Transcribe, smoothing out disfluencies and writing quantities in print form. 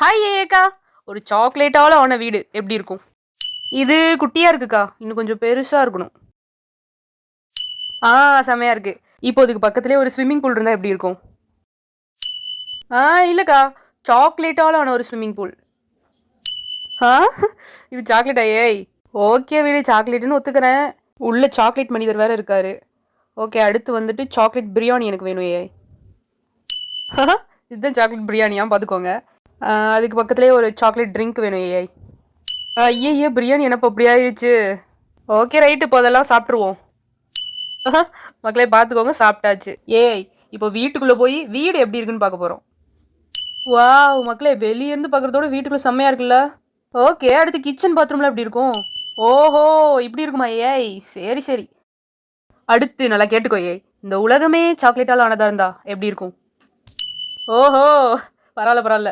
Hi ஏக்கா. ஒரு சாக்லேட்டால ஆன வீடு எப்படி இருக்கும்? இது குட்டியா இருக்குக்கா. இன்னும் கொஞ்சம் பெருசா இருக்கணும். ஆ செமையா இருக்கு. இப்போ இதுக்கு பக்கத்திலேயே ஒரு ஸ்விம்மிங் பூல் இருந்தா எப்படி இருக்கும்? ஆ இல்லக்கா. சாக்லேட்டால ஆன ஒரு ஸ்விம்மிங் பூல். ஆ இது சாக்லேட்டா ஏய்? ஓகே விடு சாக்லேட்னு ஒத்துக்கிறேன். உள்ள சாக்லேட் மனிதர் வேற இருக்காரு. ஓகே அடுத்து வந்துட்டு சாக்லேட் பிரியாணி எனக்கு வேணும் ஏய். இதுதான் சாக்லேட் பிரியாணியா பார்த்துக்கோங்க. அதுக்கு பக்கத்துலேயே ஒரு சாக்லேட் ட்ரிங்க் வேணும் ஏய். ஐயய்ய பிரியாணி என்னப்பா இப்படி ஆயிடுச்சு? ஓகே ரைட்டு இப்போ அதெல்லாம் சாப்பிட்ருவோம். மக்களே பார்த்துக்கோங்க சாப்பிட்டாச்சு. ஏய் இப்போ வீட்டுக்குள்ளே போய் வீடு எப்படி இருக்குன்னு பார்க்க போகிறோம். வாவ் மக்களே வெளியேருந்து பார்க்குறதோட வீட்டுக்குள்ளே செம்மையாக இருக்குல்ல. ஓகே அடுத்து கிச்சன் பாத்ரூம்லாம் எப்படி இருக்கும்? ஓஹோ இப்படி இருக்குமா ஏய் சரி சரி. அடுத்து நல்லா கேட்டுக்கோ ஏய், இந்த உலகமே சாக்லேட்டால் ஆனதாக இருந்தா எப்படி இருக்கும்? ஓஹோ பரவாயில்ல பரவாயில்ல.